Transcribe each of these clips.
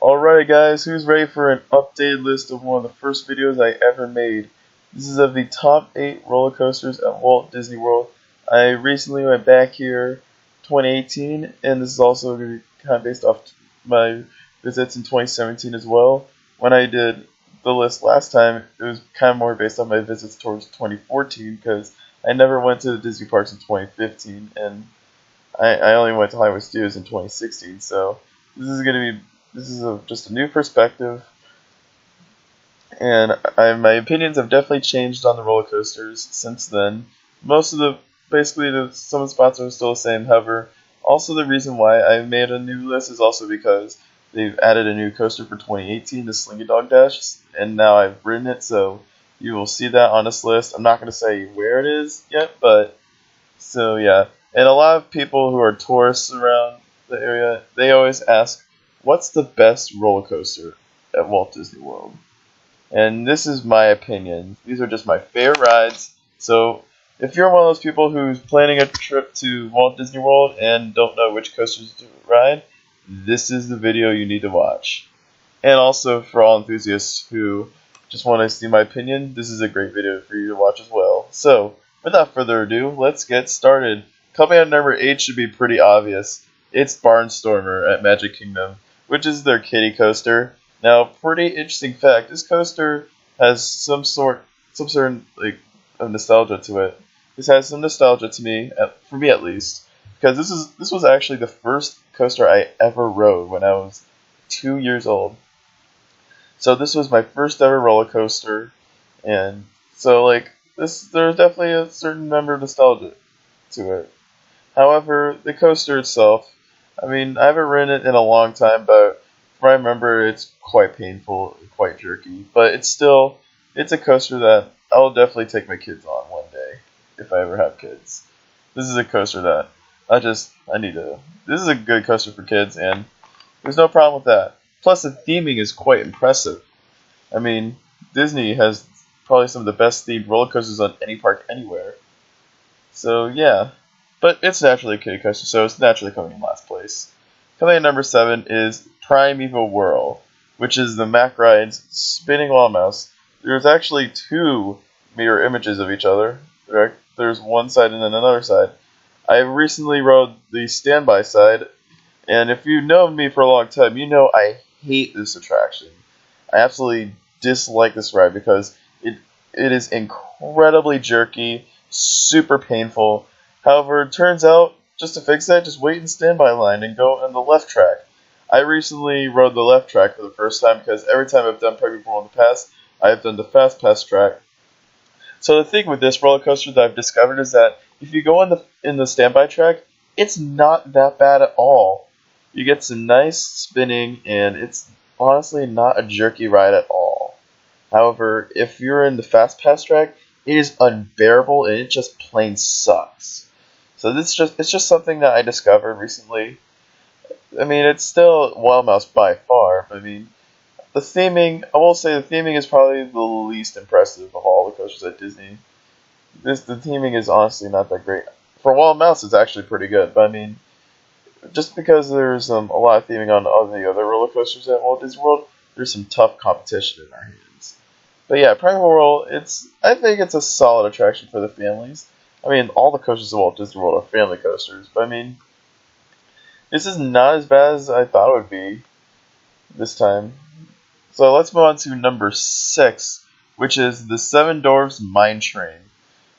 Alright guys, who's ready for an updated list of one of the first videos I ever made? This is of the top 8 roller coasters at Walt Disney World. I recently went back here 2018, and this is also going to be kind of based off my visits in 2017 as well. When I did the list last time, it was kind of more based on my visits towards 2014 because I never went to the Disney parks in 2015, and I only went to Hollywood Studios in 2016, so this is just a new perspective, and my opinions have definitely changed on the roller coasters since then. Some of the spots are still the same. However, also the reason why I made a new list is also because they've added a new coaster for 2018, the Slinky Dog Dash, and now I've ridden it, so you will see that on this list. I'm not going to say where it is yet, but so yeah. And a lot of people who are tourists around the area, they always ask, what's the best roller coaster at Walt Disney World? And this is my opinion. These are just my favorite rides. So if you're one of those people who's planning a trip to Walt Disney World and don't know which coasters to ride, this is the video you need to watch. And also for all enthusiasts who just want to see my opinion, this is a great video for you to watch as well. So without further ado, let's get started. Coming at number 8 should be pretty obvious. It's Barnstormer at Magic Kingdom, which is their kiddie coaster. Now, pretty interesting fact, this coaster has some sort of nostalgia to it. This has some nostalgia to me, for me at least, because this was actually the first coaster I ever rode when I was 2 years old. So this was my first ever roller coaster, and so there's definitely a certain number of nostalgia to it. However, the coaster itself, I haven't ridden it in a long time, but from what I remember, it's quite painful, quite jerky. But it's a coaster that I'll definitely take my kids on one day, if I ever have kids. This is a coaster that this is a good coaster for kids, and there's no problem with that. Plus, the theming is quite impressive. Disney has probably some of the best themed roller coasters on any park anywhere. So, yeah. But it's naturally a kiddie coaster, so it's naturally coming in last place. Coming in number 7 is Primeval Whirl, which is the Mack Ride's spinning wall mouse. There's actually 2 mirror images of each other. There's one side and then another side. I recently rode the standby side, and if you know me for a long time, you know I hate this attraction. I absolutely dislike this ride because it is incredibly jerky, super painful. However, it turns out, just to fix that, just wait in standby line and go on the left track. I recently rode the left track for the first time because every time I've done Primeval Whirl in the past, I've done the Fast Pass track. So the thing with this roller coaster that I've discovered is that if you go in the standby track, it's not that bad at all. You get some nice spinning, and it's honestly not a jerky ride at all. However, if you're in the Fast Pass track, it is unbearable and it just plain sucks. So it's just something that I discovered recently. It's still Wild Mouse by far. The theming, I will say the theming is probably the least impressive of all the coasters at Disney. The theming is honestly not that great. For Wild Mouse, it's actually pretty good, but just because there's a lot of theming on all the other roller coasters at Walt Disney World, there's some tough competition in our hands. But yeah, Primeval Whirl, I think it's a solid attraction for the families. All the coasters at Walt Disney World are family coasters, but this is not as bad as I thought it would be this time. So let's move on to number 6, which is the Seven Dwarfs Mine Train,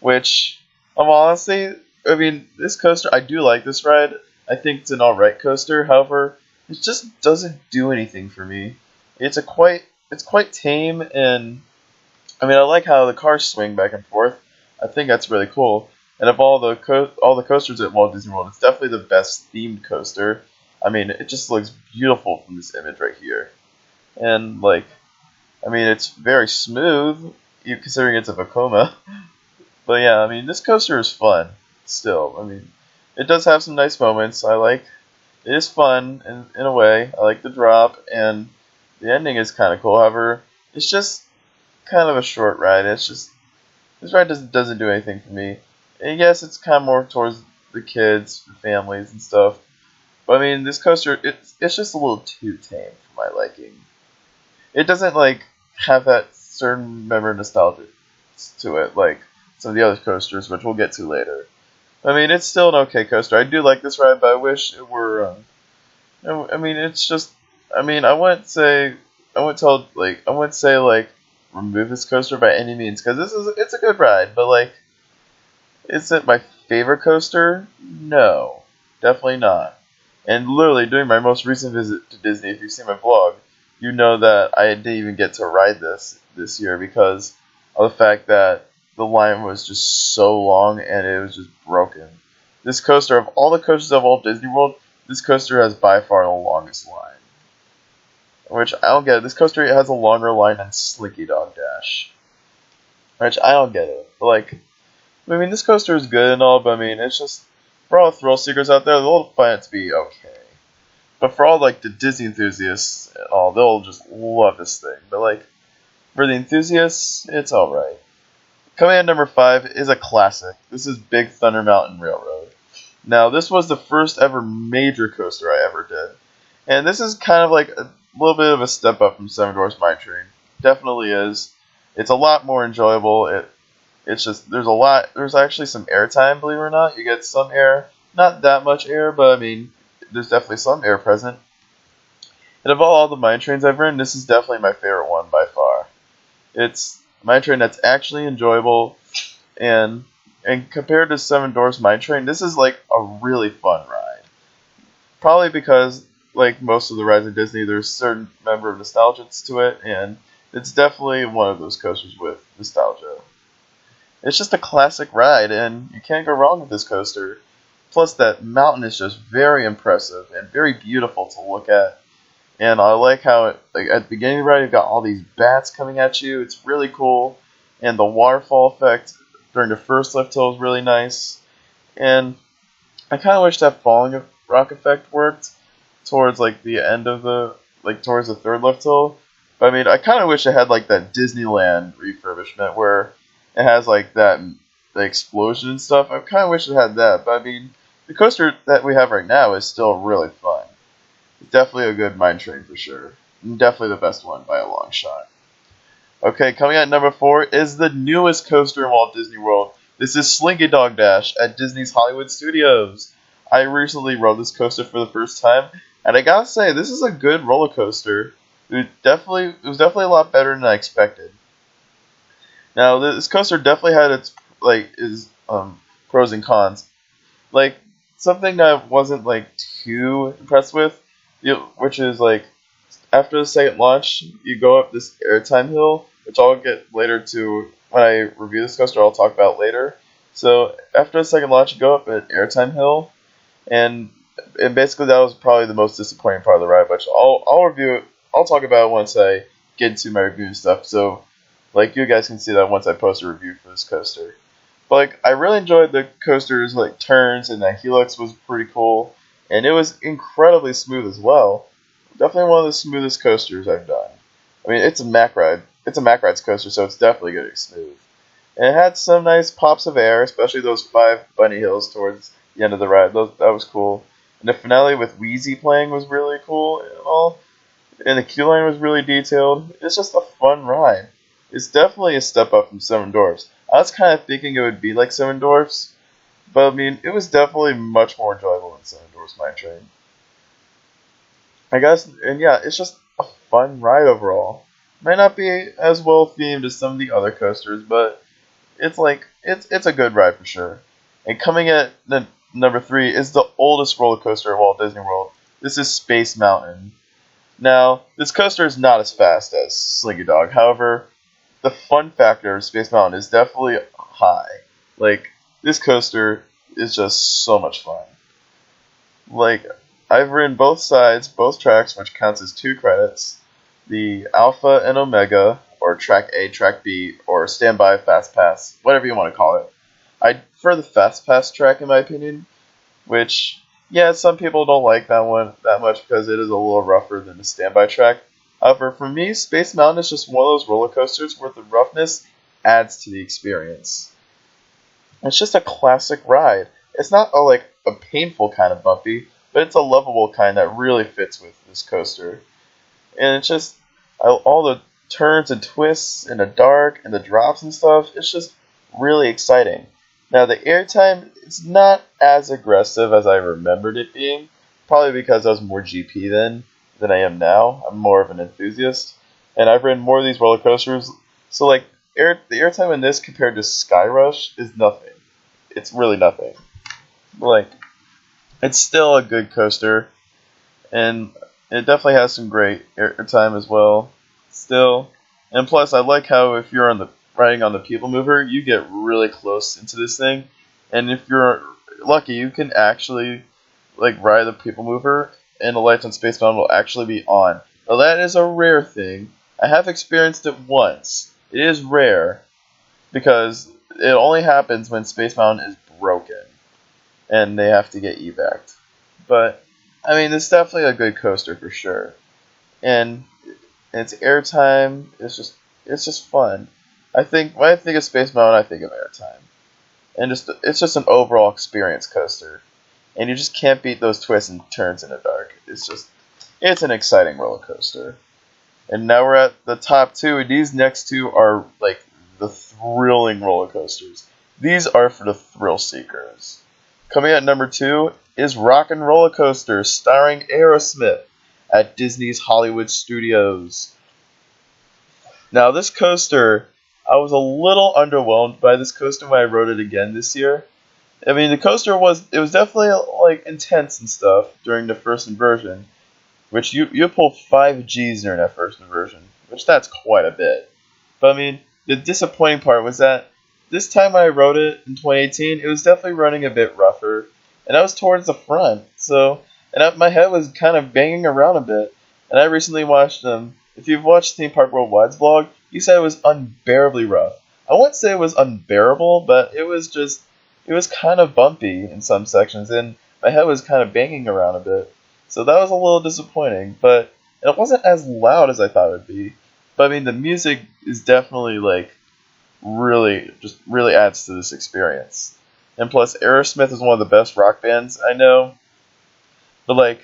which, this coaster, I do like this ride. I think it's an alright coaster. However, it just doesn't do anything for me. It's quite tame, and I like how the cars swing back and forth. I think that's really cool. And of all the coasters at Walt Disney World, it's definitely the best themed coaster. It just looks beautiful from this image right here. And it's very smooth, considering it's a Vekoma. But yeah, this coaster is fun. Still, it does have some nice moments. It is fun in a way. I like the drop, and the ending is kind of cool. However, it's just kind of a short ride. This ride doesn't do anything for me. And yes, it's kind of more towards the kids, the families, and stuff. But this coaster, it's just a little too tame for my liking. It doesn't like have that certain memory of nostalgia to it like some of the other coasters, which we'll get to later. I mean, it's still an okay coaster. I do like this ride, but I wish it were. I mean, it's just. I mean, I wouldn't say like remove this coaster by any means because it's a good ride, but like, is it my favorite coaster? No, definitely not. And literally during my most recent visit to Disney, if you've seen my vlog, you know that I didn't even get to ride this year because of the fact that the line was just so long and it was just broken. This coaster, of all the coasters of Walt Disney World, this coaster has by far the longest line. Which I don't get it. This coaster has a longer line than Slinky Dog Dash. Which I don't get it. But like, I mean, this coaster is good and all, but I mean, it's just, for all the thrill seekers out there, they'll find it to be okay. But for all like the Disney enthusiasts and all, they'll just love this thing. But like, for the enthusiasts, it's alright. Coming at number 5 is a classic. This is Big Thunder Mountain Railroad. Now, this was the first ever major coaster I ever did. And this is kind of like a little bit of a step up from Seven Dwarfs Mine Train. Definitely is. It's a lot more enjoyable. It's just, there's actually some air time, believe it or not. You get some air. Not that much air, but I mean, there's definitely some air present. And of all the mine trains I've ridden, this is definitely my favorite one by far. It's a mine train that's actually enjoyable, and compared to Seven Dwarfs Mine Train, this is like a really fun ride. Probably because, like most of the rides at Disney, there's a certain member of nostalgia to it, and it's definitely one of those coasters with nostalgia. It's just a classic ride, and you can't go wrong with this coaster. Plus, that mountain is just very impressive and very beautiful to look at. And I like how at the beginning of the ride, you've got all these bats coming at you. It's really cool. And the waterfall effect during the first lift hill is really nice. And I kind of wish that falling rock effect worked towards like the end of towards the third lift hill. But I mean, I kind of wish it had like that Disneyland refurbishment where it has like the explosion and stuff. I kind of wish it had that. But I mean, the coaster that we have right now is still really fun. It's definitely a good mine train for sure. And definitely the best one by a long shot. Okay, coming at number 4 is the newest coaster in Walt Disney World. This is Slinky Dog Dash at Disney's Hollywood Studios. I recently rode this coaster for the first time, and I gotta say, this is a good roller coaster. It was definitely a lot better than I expected. Now, this coaster definitely had its pros and cons. Like, something that I wasn't too impressed with, which is after the second launch, you go up this airtime hill, which I'll get later to when I review this coaster. I'll talk about later. So after the second launch, you go up an airtime hill, and basically that was probably the most disappointing part of the ride. But I'll review it. I'll talk about it once I get into my review and stuff. So you guys can see that once I post a review for this coaster. But I really enjoyed the coaster's turns, and that helix was pretty cool, and it was incredibly smooth as well. Definitely one of the smoothest coasters I've done. I mean, it's a Mack ride. It's a Mack Rides coaster, so it's definitely going to be smooth. And it had some nice pops of air, especially those 5 bunny hills towards the end of the ride. That was cool. And the finale with Wheezy playing was really cool and all. And the queue line was really detailed. It's just a fun ride. It's definitely a step up from Seven Dwarfs. I was kind of thinking it would be like Seven Dwarfs, but I mean, it was definitely much more enjoyable than Seven Dwarfs Mine Train. I guess, and yeah, it's just a fun ride overall. Might not be as well themed as some of the other coasters, but it's a good ride for sure. And coming at number 3 is the oldest roller coaster of Walt Disney World. This is Space Mountain. Now, this coaster is not as fast as Slinky Dog. However, the fun factor of Space Mountain is definitely high. This coaster is just so much fun. I've ridden both sides, both tracks, which counts as 2 credits. The Alpha and Omega, or Track A, Track B, or Standby, Fast Pass, whatever you want to call it. I prefer the Fast Pass track in my opinion, which, yeah, some people don't like that one that much because it is a little rougher than the Standby track. However, for me, Space Mountain is just one of those roller coasters where the roughness adds to the experience. It's just a classic ride. It's not a painful kind of bumpy, but it's a lovable kind that really fits with this coaster. and it's just all the turns and twists in the dark and the drops and stuff. It's just really exciting. Now the airtime it's not as aggressive as I remembered it being, probably because I was more GP then than I am now. I'm more of an enthusiast, and I've ridden more of these roller coasters. So like the airtime in this compared to Sky Rush is nothing. It's really nothing. Like it's still a good coaster, and it definitely has some great airtime as well. Still, and plus I like how if you're on the riding on the People Mover, you get really close into this thing, and if you're lucky, you can actually like ride the People Mover, and the lights on Space Mountain will actually be on. Now that is a rare thing. I have experienced it once. It is rare because it only happens when Space Mountain is broken and they have to get evac'd. But I mean, it's definitely a good coaster for sure, and its airtime is just fun. I think when I think of Space Mountain, I think of airtime, and it's just an overall experience coaster, and you just can't beat those twists and turns in the dark. It's an exciting roller coaster. And now we're at the top two, and these next two are like the thrilling roller coasters. These are for the thrill seekers. Coming at number 2 is Rock and Roller Coaster, starring Aerosmith at Disney's Hollywood Studios. Now this coaster, I was a little underwhelmed by this coaster when I rode it again this year. I mean, the coaster was definitely like intense and stuff during the first inversion, which you pulled 5 Gs during that first inversion, which that's quite a bit. But I mean, the disappointing part was that this time I rode it in 2018, it was definitely running a bit rougher, and I was towards the front, my head was kind of banging around a bit. And I recently watched if you've watched Theme Park Worldwide's vlog, he said it was unbearably rough. I wouldn't say it was unbearable, but it was kind of bumpy in some sections, and my head was kind of banging around a bit. So that was a little disappointing, but it wasn't as loud as I thought it would be. But I mean, the music is definitely like really adds to this experience. And plus, Aerosmith is one of the best rock bands I know. But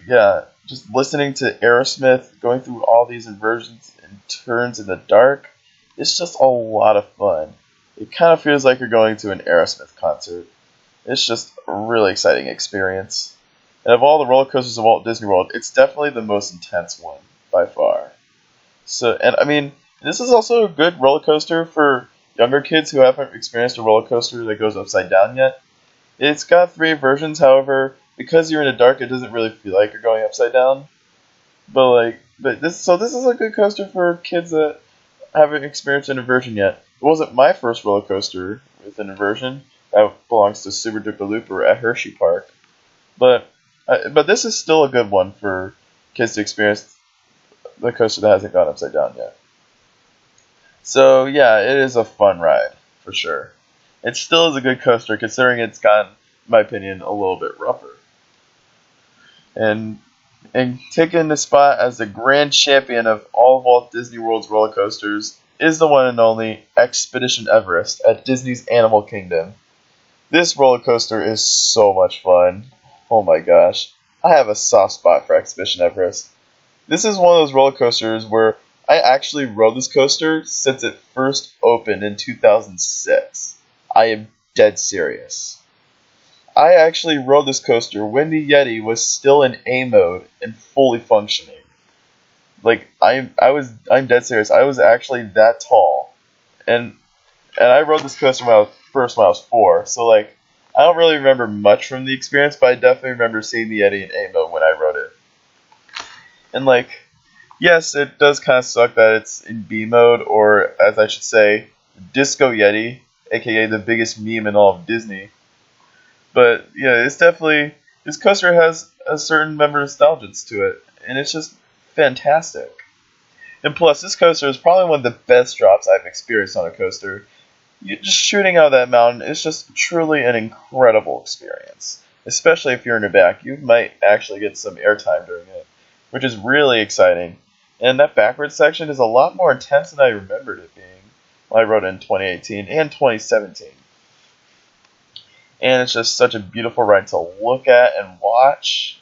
yeah, just listening to Aerosmith going through all these inversions and turns in the dark, it's just a lot of fun. It kind of feels like you're going to an Aerosmith concert. It's just a really exciting experience. And of all the roller coasters of Walt Disney World, it's definitely the most intense one by far. So, and I mean, this is also a good roller coaster for younger kids who haven't experienced a roller coaster that goes upside down yet. It's got 3 versions, however, because you're in the dark, it doesn't really feel like you're going upside down. But this is a good coaster for kids that haven't experienced an inversion yet. It wasn't my first roller coaster with an inversion. That belongs to Super Duper Looper at Hershey Park. But this is still a good one for kids to experience the coaster that hasn't gone upside down yet. So yeah, it is a fun ride for sure. It still is a good coaster considering it's gotten, in my opinion, a little bit rougher. And taking the spot as the grand champion of all of Walt Disney World's roller coasters is the one and only Expedition Everest at Disney's Animal Kingdom. This roller coaster is so much fun. Oh my gosh. I have a soft spot for Expedition Everest. This is one of those roller coasters where I actually rode this coaster since it first opened in 2006. I am dead serious. I actually rode this coaster when the Yeti was still in A mode and fully functioning. Like I'm dead serious. I was actually that tall, and I rode this coaster when I was 4. So like I don't really remember much from the experience, but I definitely remember seeing the Yeti in A mode when I rode it. And like, yes, it does kind of suck that it's in B mode, or as I should say, Disco Yeti, aka the biggest meme in all of Disney. But yeah, this coaster has a certain member nostalgia to it, and it's just fantastic. And plus, this coaster is probably one of the best drops I've experienced on a coaster. Just shooting out of that mountain is just truly an incredible experience. Especially if you're in the back, you might actually get some airtime during it, which is really exciting. And that backwards section is a lot more intense than I remembered it being when I rode it in 2018 and 2017. And it's just such a beautiful ride to look at and watch.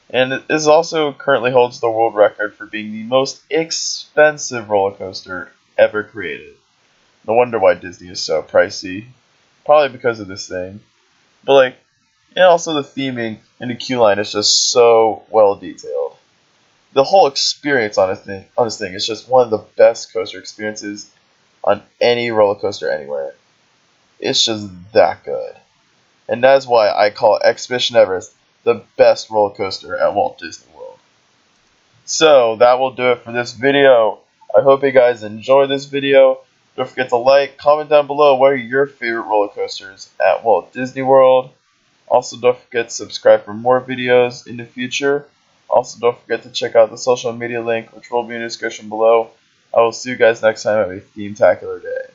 And it is also currently holds the world record for being the most expensive roller coaster ever created. No wonder why Disney is so pricey. Probably because of this thing. But and also the theming and the queue line is just so well detailed. The whole experience on this thing is just one of the best coaster experiences on any roller coaster anywhere. It's just that good. And that's why I call Expedition Everest the best roller coaster at Walt Disney World. So that will do it for this video. I hope you guys enjoyed this video. Don't forget to like, comment down below what are your favorite roller coasters at Walt Disney World. Also, don't forget to subscribe for more videos in the future. Also, don't forget to check out the social media link, which will be in the description below. I will see you guys next time. Have a theme-tacular day.